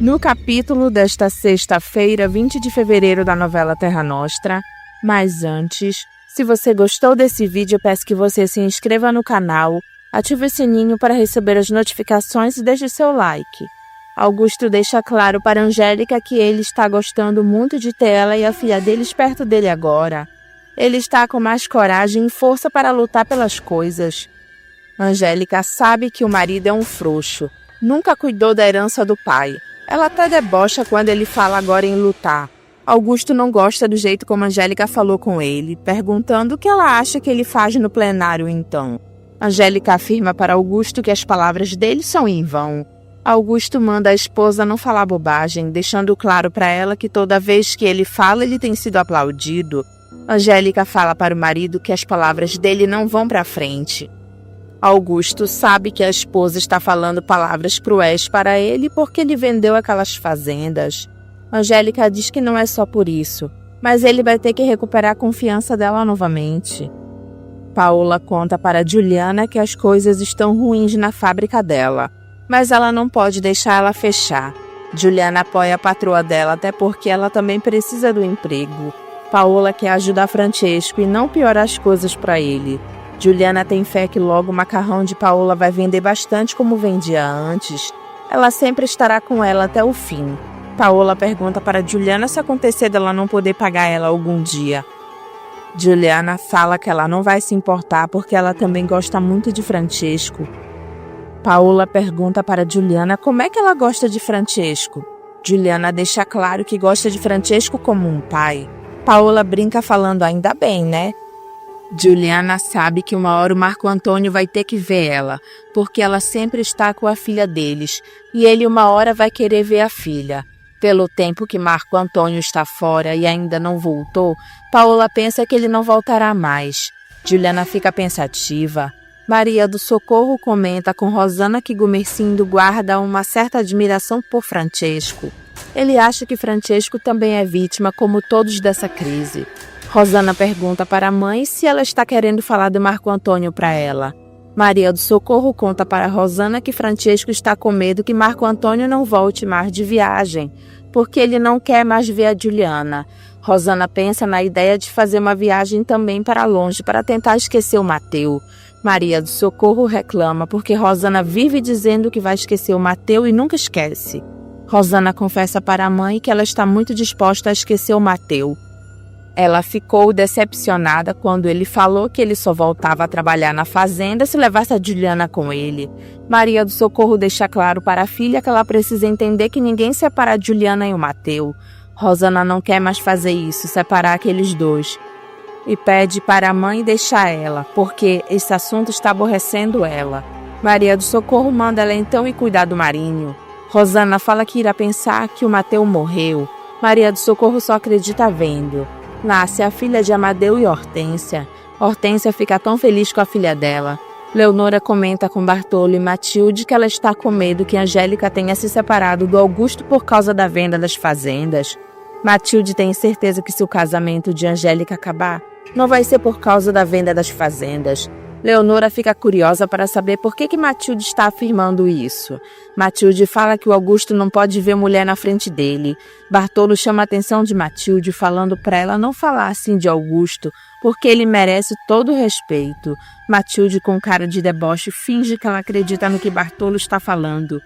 No capítulo desta sexta-feira, 20 de fevereiro da novela Terra Nostra. Mas antes, se você gostou desse vídeo, eu peço que você se inscreva no canal, ative o sininho para receber as notificações e deixe seu like. Augusto deixa claro para Angélica que ele está gostando muito de ter ela e a filha deles perto dele agora. Ele está com mais coragem e força para lutar pelas coisas. Angélica sabe que o marido é um frouxo, nunca cuidou da herança do pai. Ela até debocha quando ele fala agora em lutar. Augusto não gosta do jeito como Angélica falou com ele, perguntando o que ela acha que ele faz no plenário então. Angélica afirma para Augusto que as palavras dele são em vão. Augusto manda a esposa não falar bobagem, deixando claro para ela que toda vez que ele fala, ele tem sido aplaudido. Angélica fala para o marido que as palavras dele não vão para frente. Augusto sabe que a esposa está falando palavras cruéis para ele porque ele vendeu aquelas fazendas. Angélica diz que não é só por isso, mas ele vai ter que recuperar a confiança dela novamente. Paola conta para Juliana que as coisas estão ruins na fábrica dela, mas ela não pode deixar ela fechar. Juliana apoia a patroa dela até porque ela também precisa do emprego. Paola quer ajudar Francesco e não piorar as coisas para ele. Juliana tem fé que logo o macarrão de Paola vai vender bastante como vendia antes. Ela sempre estará com ela até o fim. Paola pergunta para Juliana se acontecer dela não poder pagar ela algum dia. Juliana fala que ela não vai se importar porque ela também gosta muito de Francesco. Paola pergunta para Juliana como é que ela gosta de Francesco. Juliana deixa claro que gosta de Francesco como um pai. Paola brinca falando ainda bem, né? Juliana sabe que uma hora o Marco Antônio vai ter que ver ela, porque ela sempre está com a filha deles, e ele uma hora vai querer ver a filha. Pelo tempo que Marco Antônio está fora e ainda não voltou, Paola pensa que ele não voltará mais. Juliana fica pensativa. Maria do Socorro comenta com Rosana que Gumercindo guarda uma certa admiração por Francesco. Ele acha que Francesco também é vítima, como todos dessa crise. Rosana pergunta para a mãe se ela está querendo falar de Marco Antônio para ela. Maria do Socorro conta para Rosana que Francesco está com medo que Marco Antônio não volte mais de viagem, porque ele não quer mais ver a Juliana. Rosana pensa na ideia de fazer uma viagem também para longe para tentar esquecer o Mateu. Maria do Socorro reclama porque Rosana vive dizendo que vai esquecer o Mateu e nunca esquece. Rosana confessa para a mãe que ela está muito disposta a esquecer o Mateu. Ela ficou decepcionada quando ele falou que ele só voltava a trabalhar na fazenda se levasse a Juliana com ele. Maria do Socorro deixa claro para a filha que ela precisa entender que ninguém separa a Juliana e o Mateu. Rosana não quer mais fazer isso, separar aqueles dois. E pede para a mãe deixar ela, porque esse assunto está aborrecendo ela. Maria do Socorro manda ela então ir cuidar do Marinho. Rosana fala que irá pensar que o Mateu morreu. Maria do Socorro só acredita vendo. Nasce a filha de Amadeu e Hortência. Hortência fica tão feliz com a filha dela. Leonora comenta com Bartolo e Matilde que ela está com medo que Angélica tenha se separado do Augusto por causa da venda das fazendas. Matilde tem certeza que se o casamento de Angélica acabar, não vai ser por causa da venda das fazendas. Leonora fica curiosa para saber por que Matilde está afirmando isso. Matilde fala que o Augusto não pode ver mulher na frente dele. Bartolo chama a atenção de Matilde, falando para ela não falar assim de Augusto, porque ele merece todo o respeito. Matilde, com cara de deboche, finge que ela acredita no que Bartolo está falando,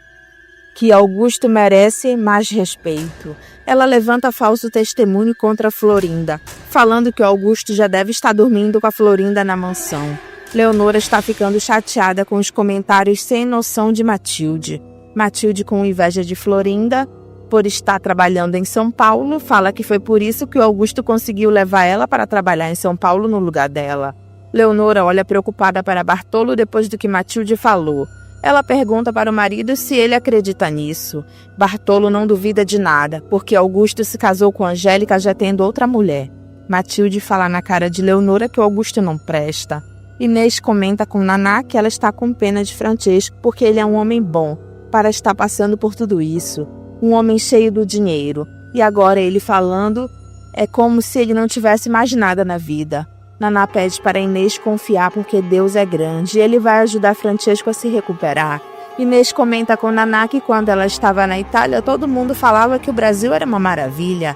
que Augusto merece mais respeito. Ela levanta falso testemunho contra Florinda, falando que o Augusto já deve estar dormindo com a Florinda na mansão. Leonora está ficando chateada com os comentários sem noção de Matilde. Matilde, com inveja de Florinda, por estar trabalhando em São Paulo, fala que foi por isso que o Augusto conseguiu levar ela para trabalhar em São Paulo no lugar dela. Leonora olha preocupada para Bartolo depois do que Matilde falou. Ela pergunta para o marido se ele acredita nisso. Bartolo não duvida de nada, porque Augusto se casou com Angélica já tendo outra mulher. Matilde fala na cara de Leonora que o Augusto não presta. Inês comenta com Naná que ela está com pena de Francesco porque ele é um homem bom para estar passando por tudo isso. Um homem cheio do dinheiro. E agora ele falando é como se ele não tivesse mais nada na vida. Naná pede para Inês confiar porque Deus é grande e ele vai ajudar Francesco a se recuperar. Inês comenta com Naná que quando ela estava na Itália, todo mundo falava que o Brasil era uma maravilha.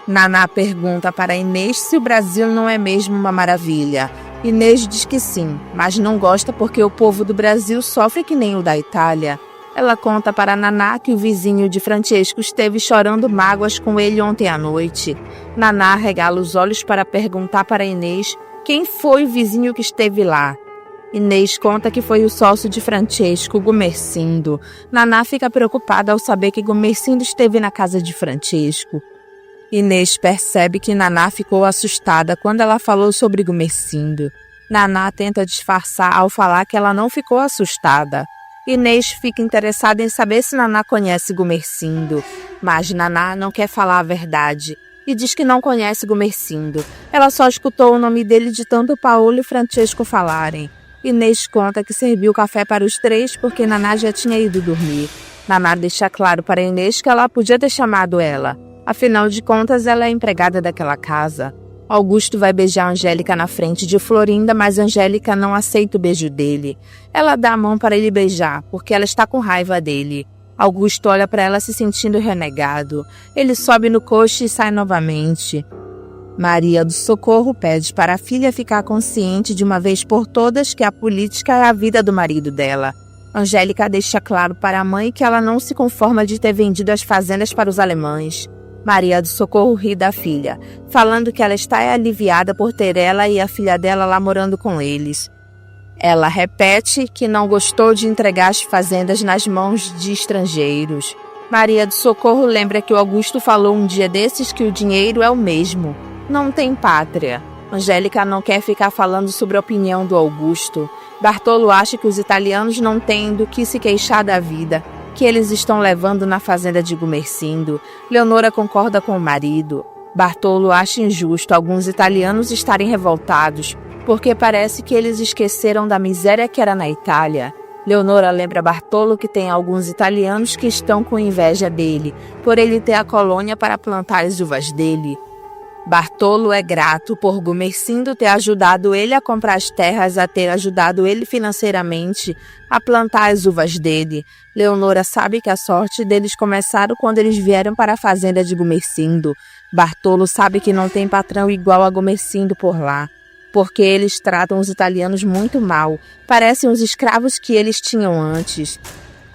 Naná pergunta para Inês se o Brasil não é mesmo uma maravilha. Inês diz que sim, mas não gosta porque o povo do Brasil sofre que nem o da Itália. Ela conta para Naná que o vizinho de Francesco esteve chorando mágoas com ele ontem à noite. Naná regala os olhos para perguntar para Inês quem foi o vizinho que esteve lá. Inês conta que foi o sócio de Francesco, Gumercindo. Naná fica preocupada ao saber que Gumercindo esteve na casa de Francesco. Inês percebe que Naná ficou assustada quando ela falou sobre Gumercindo. Naná tenta disfarçar ao falar que ela não ficou assustada. Inês fica interessada em saber se Naná conhece Gumercindo, mas Naná não quer falar a verdade e diz que não conhece Gumercindo. Ela só escutou o nome dele de tanto Paulo e Francesco falarem. Inês conta que serviu café para os três porque Naná já tinha ido dormir. Naná deixa claro para Inês que ela podia ter chamado ela. Afinal de contas, ela é empregada daquela casa. Augusto vai beijar Angélica na frente de Florinda, mas Angélica não aceita o beijo dele. Ela dá a mão para ele beijar, porque ela está com raiva dele. Augusto olha para ela se sentindo renegado. Ele sobe no coche e sai novamente. Maria do Socorro pede para a filha ficar consciente de uma vez por todas que a política é a vida do marido dela. Angélica deixa claro para a mãe que ela não se conforma de ter vendido as fazendas para os alemães. Maria do Socorro ri da filha, falando que ela está aliviada por ter ela e a filha dela lá morando com eles. Ela repete que não gostou de entregar as fazendas nas mãos de estrangeiros. Maria do Socorro lembra que o Augusto falou um dia desses que o dinheiro é o mesmo. Não tem pátria. Angélica não quer ficar falando sobre a opinião do Augusto. Bartolo acha que os italianos não têm do que se queixar da vida, que eles estão levando na fazenda de Gumercindo. Leonora concorda com o marido. Bartolo acha injusto alguns italianos estarem revoltados, porque parece que eles esqueceram da miséria que era na Itália. Leonora lembra Bartolo que tem alguns italianos que estão com inveja dele, por ele ter a colônia para plantar as uvas dele. Bartolo é grato por Gumercindo ter ajudado ele a comprar as terras, a ter ajudado ele financeiramente a plantar as uvas dele. Leonora sabe que a sorte deles começaram quando eles vieram para a fazenda de Gumercindo. Bartolo sabe que não tem patrão igual a Gumercindo por lá, porque eles tratam os italianos muito mal, parecem os escravos que eles tinham antes.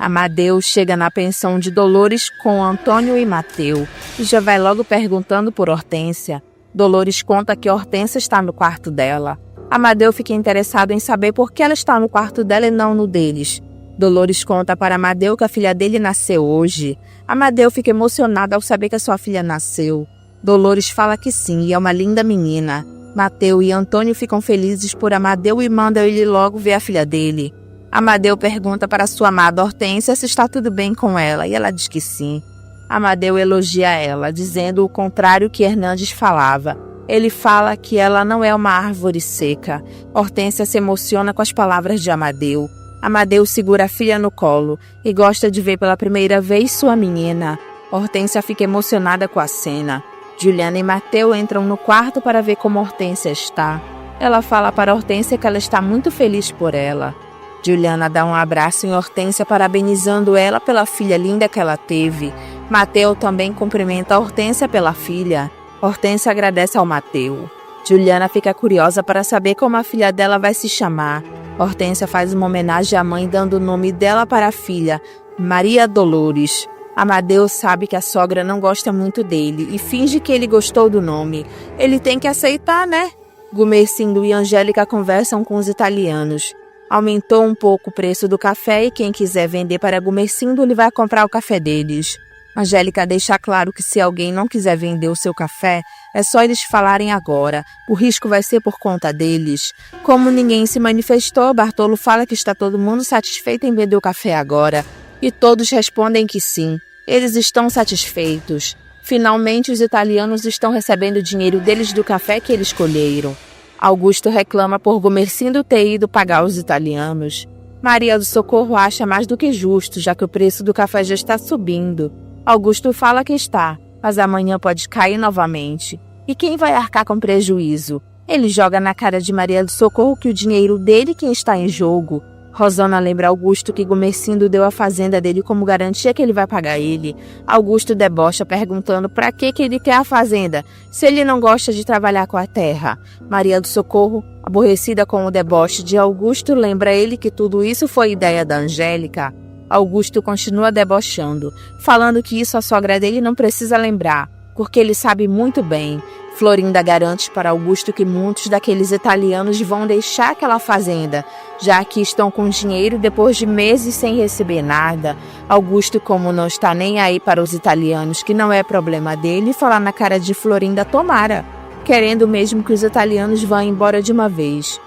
Amadeu chega na pensão de Dolores com Antônio e Mateu e já vai logo perguntando por Hortência. Dolores conta que Hortência está no quarto dela. Amadeu fica interessado em saber por que ela está no quarto dela e não no deles. Dolores conta para Amadeu que a filha dele nasceu hoje. Amadeu fica emocionado ao saber que a sua filha nasceu. Dolores fala que sim e é uma linda menina. Mateu e Antônio ficam felizes por Amadeu e mandam ele logo ver a filha dele. Amadeu pergunta para sua amada Hortência se está tudo bem com ela, e ela diz que sim. Amadeu elogia ela, dizendo o contrário que Hernandes falava. Ele fala que ela não é uma árvore seca. Hortência se emociona com as palavras de Amadeu. Amadeu segura a filha no colo e gosta de ver pela primeira vez sua menina. Hortência fica emocionada com a cena. Juliana e Mateu entram no quarto para ver como Hortência está. Ela fala para Hortência que ela está muito feliz por ela. Juliana dá um abraço em Hortência, parabenizando ela pela filha linda que ela teve. Mateu também cumprimenta a Hortência pela filha. Hortência agradece ao Mateu. Juliana fica curiosa para saber como a filha dela vai se chamar. Hortência faz uma homenagem à mãe, dando o nome dela para a filha, Maria Dolores. Amadeu sabe que a sogra não gosta muito dele e finge que ele gostou do nome. Ele tem que aceitar, né? Gumercindo e Angélica conversam com os italianos. Aumentou um pouco o preço do café e quem quiser vender para Gumercindo, ele vai comprar o café deles. Angélica deixa claro que se alguém não quiser vender o seu café, é só eles falarem agora. O risco vai ser por conta deles. Como ninguém se manifestou, Bartolo fala que está todo mundo satisfeito em vender o café agora. E todos respondem que sim. Eles estão satisfeitos. Finalmente, os italianos estão recebendo o dinheiro deles do café que eles colheram. Augusto reclama por Gumercindo ter ido pagar os italianos. Maria do Socorro acha mais do que justo, já que o preço do café já está subindo. Augusto fala que está, mas amanhã pode cair novamente. E quem vai arcar com prejuízo? Ele joga na cara de Maria do Socorro que o dinheiro dele quem está em jogo. Rosana lembra Augusto que Gumercindo deu a fazenda dele como garantia que ele vai pagar ele. Augusto debocha perguntando para que ele quer a fazenda, se ele não gosta de trabalhar com a terra. Maria do Socorro, aborrecida com o deboche de Augusto, lembra ele que tudo isso foi ideia da Angélica. Augusto continua debochando, falando que isso a sogra dele não precisa lembrar, porque ele sabe muito bem. Florinda garante para Augusto que muitos daqueles italianos vão deixar aquela fazenda, já que estão com dinheiro depois de meses sem receber nada. Augusto, como não está nem aí para os italianos, que não é problema dele, fala na cara de Florinda tomara, querendo mesmo que os italianos vão embora de uma vez.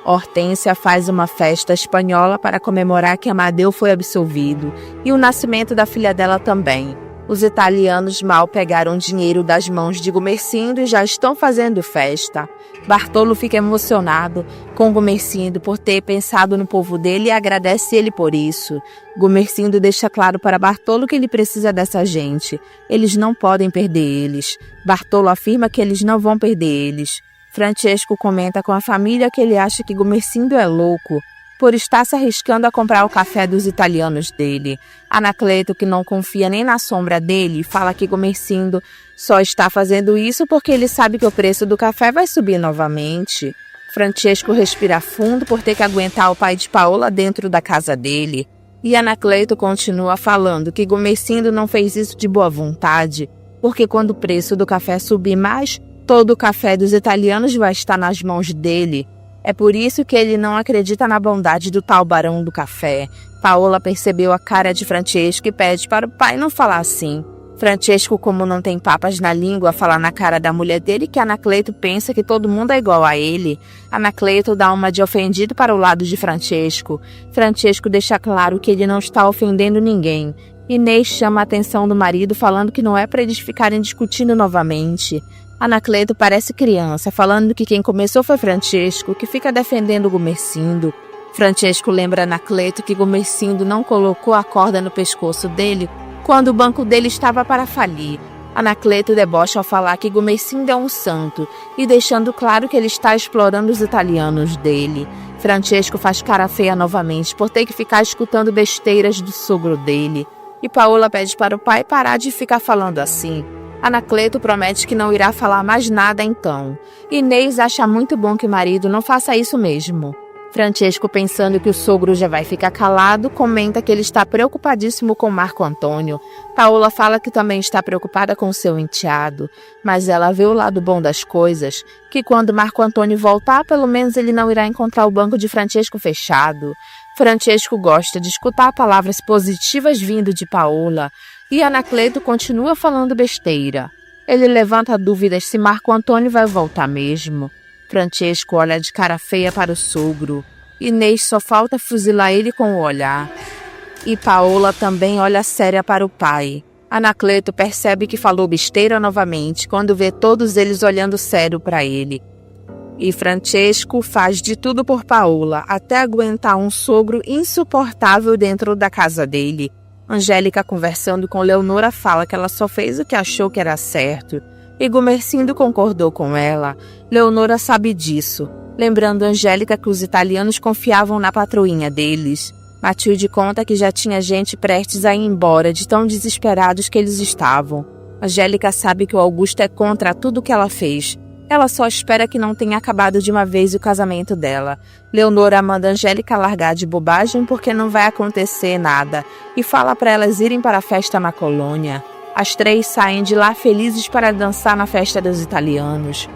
Hortência faz uma festa espanhola para comemorar que Amadeu foi absolvido e o nascimento da filha dela também. Os italianos mal pegaram dinheiro das mãos de Gumercindo e já estão fazendo festa. Bartolo fica emocionado com Gumercindo por ter pensado no povo dele e agradece ele por isso. Gumercindo deixa claro para Bartolo que ele precisa dessa gente. Eles não podem perder eles. Bartolo afirma que eles não vão perder eles. Francesco comenta com a família que ele acha que Gumercindo é louco por estar se arriscando a comprar o café dos italianos dele. Anacleto, que não confia nem na sombra dele, fala que Gumercindo só está fazendo isso porque ele sabe que o preço do café vai subir novamente. Francesco respira fundo por ter que aguentar o pai de Paola dentro da casa dele. E Anacleto continua falando que Gumercindo não fez isso de boa vontade, porque quando o preço do café subir mais, todo o café dos italianos vai estar nas mãos dele. É por isso que ele não acredita na bondade do tal barão do café. Paola percebeu a cara de Francesco e pede para o pai não falar assim. Francesco, como não tem papas na língua, fala na cara da mulher dele que Anacleto pensa que todo mundo é igual a ele. Anacleto dá uma de ofendido para o lado de Francesco. Francesco deixa claro que ele não está ofendendo ninguém. Inês chama a atenção do marido falando que não é para eles ficarem discutindo novamente. Anacleto parece criança, falando que quem começou foi Francesco, que fica defendendo Gumercindo. Francesco lembra Anacleto que Gumercindo não colocou a corda no pescoço dele quando o banco dele estava para falir. Anacleto debocha ao falar que Gumercindo é um santo e deixando claro que ele está explorando os italianos dele. Francesco faz cara feia novamente por ter que ficar escutando besteiras do sogro dele. E Paola pede para o pai parar de ficar falando assim. Anacleto promete que não irá falar mais nada então. Inês acha muito bom que o marido não faça isso mesmo. Francesco, pensando que o sogro já vai ficar calado, comenta que ele está preocupadíssimo com Marco Antônio. Paola fala que também está preocupada com seu enteado, mas ela vê o lado bom das coisas, que quando Marco Antônio voltar, pelo menos ele não irá encontrar o banco de Francesco fechado. Francesco gosta de escutar palavras positivas vindo de Paola, e Anacleto continua falando besteira. Ele levanta dúvidas se Marco Antônio vai voltar mesmo. Francesco olha de cara feia para o sogro. Inês só falta fuzilar ele com o olhar. E Paola também olha séria para o pai. Anacleto percebe que falou besteira novamente quando vê todos eles olhando sério para ele. E Francesco faz de tudo por Paola, até aguentar um sogro insuportável dentro da casa dele. Angélica, conversando com Leonora, fala que ela só fez o que achou que era certo. E Gumercindo concordou com ela. Leonora sabe disso, lembrando Angélica que os italianos confiavam na patroinha deles. Matilde conta que já tinha gente prestes a ir embora, de tão desesperados que eles estavam. Angélica sabe que o Augusto é contra tudo que ela fez. Ela só espera que não tenha acabado de uma vez o casamento dela. Leonora manda Angélica largar de bobagem porque não vai acontecer nada e fala para elas irem para a festa na colônia. As três saem de lá felizes para dançar na festa dos italianos.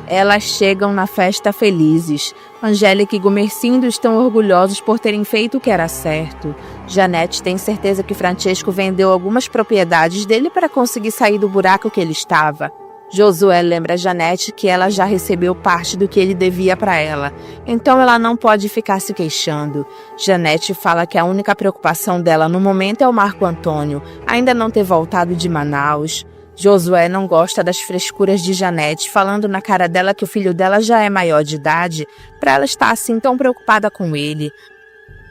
Elas chegam na festa felizes. Angélica e Gumercindo estão orgulhosos por terem feito o que era certo. Janete tem certeza que Francesco vendeu algumas propriedades dele para conseguir sair do buraco que ele estava. Josué lembra a Janete que ela já recebeu parte do que ele devia para ela, então ela não pode ficar se queixando. Janete fala que a única preocupação dela no momento é o Marco Antônio, ainda não ter voltado de Manaus. Josué não gosta das frescuras de Janete, falando na cara dela que o filho dela já é maior de idade, para ela estar assim tão preocupada com ele.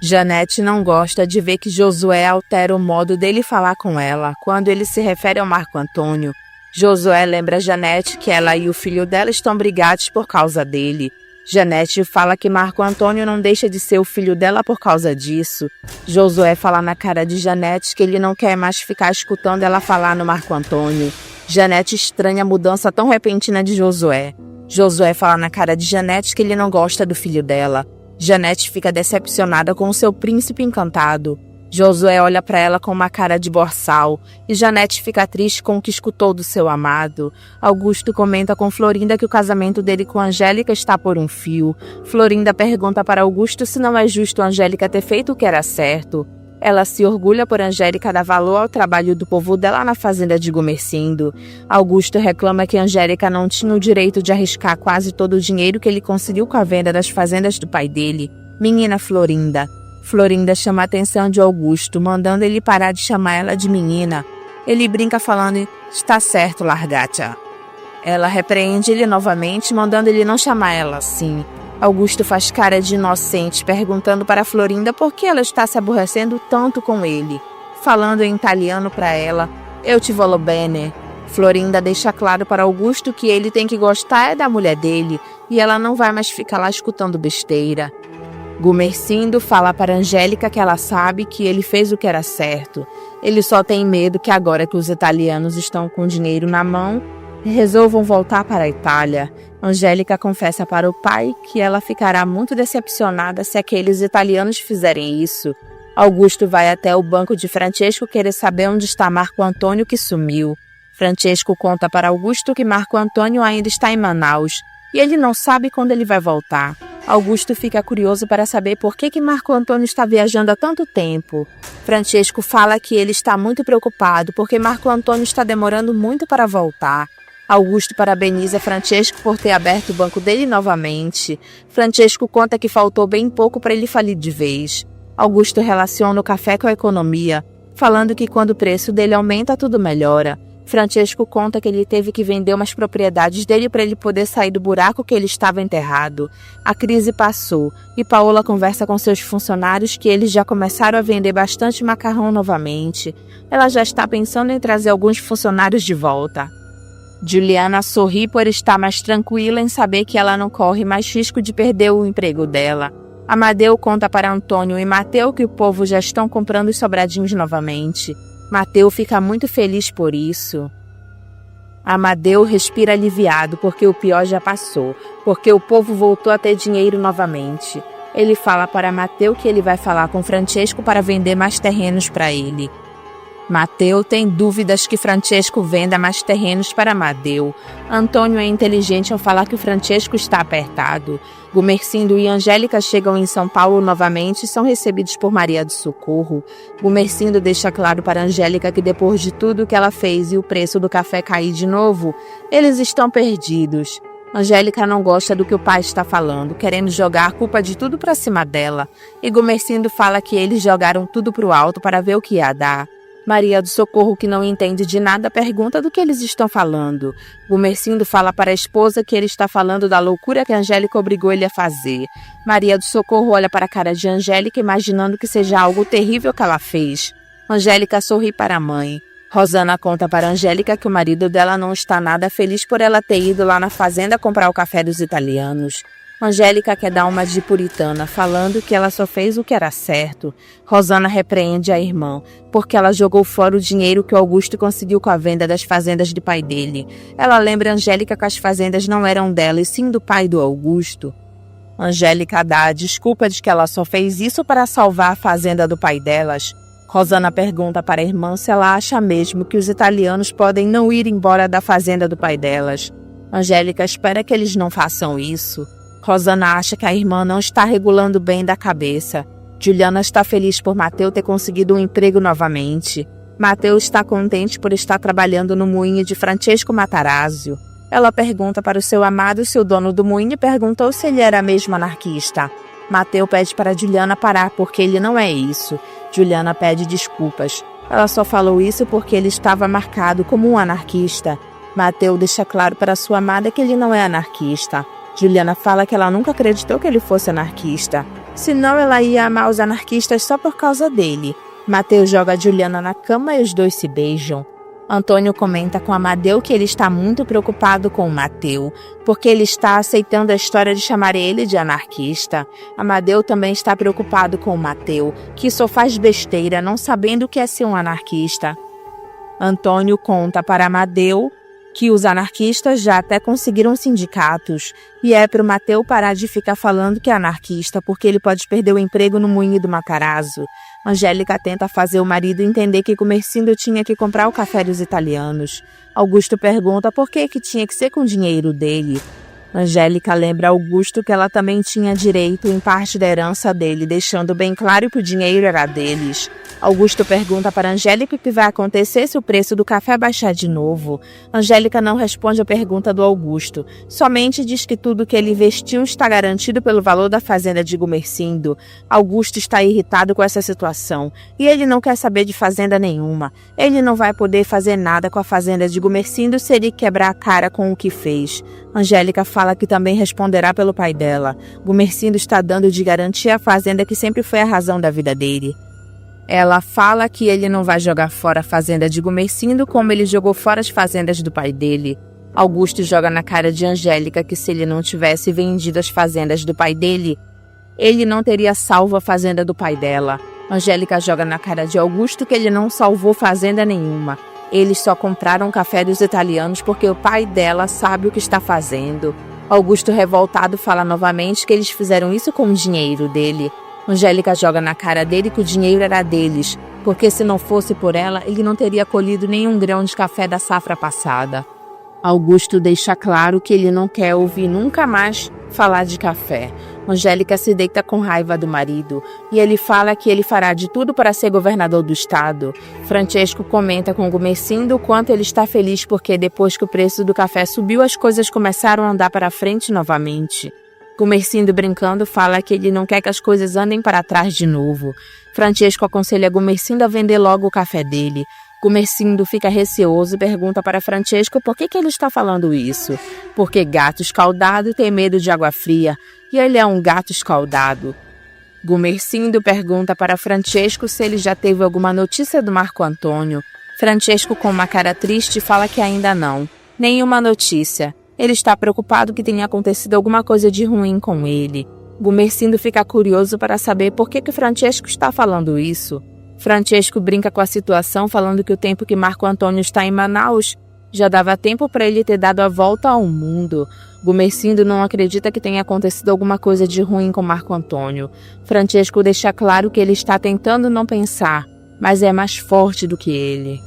Janete não gosta de ver que Josué altera o modo dele falar com ela, quando ele se refere ao Marco Antônio. Josué lembra a Janete que ela e o filho dela estão brigados por causa dele. Janete fala que Marco Antônio não deixa de ser o filho dela por causa disso. Josué fala na cara de Janete que ele não quer mais ficar escutando ela falar no Marco Antônio. Janete estranha a mudança tão repentina de Josué. Josué fala na cara de Janete que ele não gosta do filho dela. Janete fica decepcionada com o seu príncipe encantado. Josué olha para ela com uma cara de boçal e Janete fica triste com o que escutou do seu amado. Augusto comenta com Florinda que o casamento dele com Angélica está por um fio. Florinda pergunta para Augusto se não é justo Angélica ter feito o que era certo. Ela se orgulha por Angélica dar valor ao trabalho do povo dela na fazenda de Gumercindo. Augusto reclama que Angélica não tinha o direito de arriscar quase todo o dinheiro que ele conseguiu com a venda das fazendas do pai dele, menina Florinda. Florinda chama a atenção de Augusto, mandando ele parar de chamar ela de menina. Ele brinca falando, está certo, largata. Ela repreende ele novamente, mandando ele não chamar ela assim. Augusto faz cara de inocente, perguntando para Florinda por que ela está se aborrecendo tanto com ele. Falando em italiano para ela, eu ti volo bene. Florinda deixa claro para Augusto que ele tem que gostar da mulher dele e ela não vai mais ficar lá escutando besteira. Gumercindo fala para Angélica que ela sabe que ele fez o que era certo. Ele só tem medo que agora que os italianos estão com dinheiro na mão, resolvam voltar para a Itália. Angélica confessa para o pai que ela ficará muito decepcionada se aqueles italianos fizerem isso. Augusto vai até o banco de Francesco querer saber onde está Marco Antônio que sumiu. Francesco conta para Augusto que Marco Antônio ainda está em Manaus e ele não sabe quando ele vai voltar. Augusto fica curioso para saber por que Marco Antônio está viajando há tanto tempo. Francesco fala que ele está muito preocupado porque Marco Antônio está demorando muito para voltar. Augusto parabeniza Francesco por ter aberto o banco dele novamente. Francesco conta que faltou bem pouco para ele falir de vez. Augusto relaciona o café com a economia, falando que quando o preço dele aumenta, tudo melhora. Francesco conta que ele teve que vender umas propriedades dele para ele poder sair do buraco que ele estava enterrado. A crise passou e Paola conversa com seus funcionários que eles já começaram a vender bastante macarrão novamente. Ela já está pensando em trazer alguns funcionários de volta. Juliana sorri por estar mais tranquila em saber que ela não corre mais risco de perder o emprego dela. Amadeu conta para Antônio e Mateu que o povo já estão comprando os sobradinhos novamente. Mateu fica muito feliz por isso. Amadeu respira aliviado porque o pior já passou, porque o povo voltou a ter dinheiro novamente. Ele fala para Mateu que ele vai falar com Francesco para vender mais terrenos para ele. Mateu tem dúvidas que Francesco venda mais terrenos para Amadeu. Antônio é inteligente ao falar que o Francesco está apertado. Gumercindo e Angélica chegam em São Paulo novamente e são recebidos por Maria do Socorro. Gumercindo deixa claro para Angélica que depois de tudo que ela fez e o preço do café cair de novo, eles estão perdidos. Angélica não gosta do que o pai está falando, querendo jogar a culpa de tudo para cima dela. E Gumercindo fala que eles jogaram tudo para o alto para ver o que ia dar. Maria do Socorro, que não entende de nada, pergunta do que eles estão falando. Gumercindo fala para a esposa que ele está falando da loucura que a Angélica obrigou ele a fazer. Maria do Socorro olha para a cara de Angélica, imaginando que seja algo terrível que ela fez. Angélica sorri para a mãe. Rosana conta para Angélica que o marido dela não está nada feliz por ela ter ido lá na fazenda comprar o café dos italianos. Angélica quer dar uma de puritana, falando que ela só fez o que era certo. Rosana repreende a irmã, porque ela jogou fora o dinheiro que o Augusto conseguiu com a venda das fazendas de pai dele. Ela lembra Angélica que as fazendas não eram dela, e sim do pai do Augusto. Angélica dá a desculpa de que ela só fez isso para salvar a fazenda do pai delas. Rosana pergunta para a irmã se ela acha mesmo que os italianos podem não ir embora da fazenda do pai delas. Angélica espera que eles não façam isso. Rosana acha que a irmã não está regulando bem da cabeça. Juliana está feliz por Mateu ter conseguido um emprego novamente. Mateu está contente por estar trabalhando no moinho de Francesco Matarazzo. Ela pergunta para o seu amado se o dono do moinho perguntou se ele era mesmo anarquista. Mateu pede para Juliana parar porque ele não é isso. Juliana pede desculpas. Ela só falou isso porque ele estava marcado como um anarquista. Mateu deixa claro para sua amada que ele não é anarquista. Juliana fala que ela nunca acreditou que ele fosse anarquista. Senão ela ia amar os anarquistas só por causa dele. Mateu joga a Juliana na cama e os dois se beijam. Antônio comenta com Amadeu que ele está muito preocupado com o Mateu, porque ele está aceitando a história de chamar ele de anarquista. Amadeu também está preocupado com o Mateu, que só faz besteira não sabendo o que é ser um anarquista. Antônio conta para Amadeu que os anarquistas já até conseguiram sindicatos, e é para o Mateu parar de ficar falando que é anarquista, porque ele pode perder o emprego no moinho do Matarazzo. Angélica tenta fazer o marido entender que Gumersindo tinha que comprar o café dos italianos. Augusto pergunta por que tinha que ser com o dinheiro dele. Angélica lembra Augusto que ela também tinha direito em parte da herança dele, deixando bem claro que o dinheiro era deles. Augusto pergunta para Angélica o que vai acontecer se o preço do café baixar de novo. Angélica não responde a pergunta do Augusto, somente diz que tudo que ele investiu está garantido pelo valor da fazenda de Gumersindo. Augusto está irritado com essa situação e ele não quer saber de fazenda nenhuma. Ele não vai poder fazer nada com a fazenda de Gumersindo se ele quebrar a cara com o que fez. Angélica fala que também responderá pelo pai dela. Gumersindo está dando de garantia a fazenda que sempre foi a razão da vida dele. Ela fala que ele não vai jogar fora a fazenda de Gumersindo como ele jogou fora as fazendas do pai dele. Augusto joga na cara de Angélica que se ele não tivesse vendido as fazendas do pai dele, ele não teria salvo a fazenda do pai dela. Angélica joga na cara de Augusto que ele não salvou fazenda nenhuma. Eles só compraram café dos italianos porque o pai dela sabe o que está fazendo. Augusto, revoltado, fala novamente que eles fizeram isso com o dinheiro dele. Angélica joga na cara dele que o dinheiro era deles, porque se não fosse por ela, ele não teria colhido nenhum grão de café da safra passada. Augusto deixa claro que ele não quer ouvir nunca mais falar de café. Angélica se deita com raiva do marido e ele fala que ele fará de tudo para ser governador do estado. Francesco comenta com Gumersindo o quanto ele está feliz porque depois que o preço do café subiu, as coisas começaram a andar para frente novamente. Gumersindo, brincando, fala que ele não quer que as coisas andem para trás de novo. Francesco aconselha Gumersindo a vender logo o café dele. Gumersindo fica receoso e pergunta para Francesco por que ele está falando isso. Porque gato escaldado tem medo de água fria, e ele é um gato escaldado. Gumersindo pergunta para Francesco se ele já teve alguma notícia do Marco Antônio. Francesco, com uma cara triste, fala que ainda não. Nenhuma notícia. Ele está preocupado que tenha acontecido alguma coisa de ruim com ele. Gumersindo fica curioso para saber por que Francesco está falando isso. Francesco brinca com a situação, falando que o tempo que Marco Antônio está em Manaus já dava tempo para ele ter dado a volta ao mundo. Gumersindo não acredita que tenha acontecido alguma coisa de ruim com Marco Antônio. Francesco deixa claro que ele está tentando não pensar, mas é mais forte do que ele.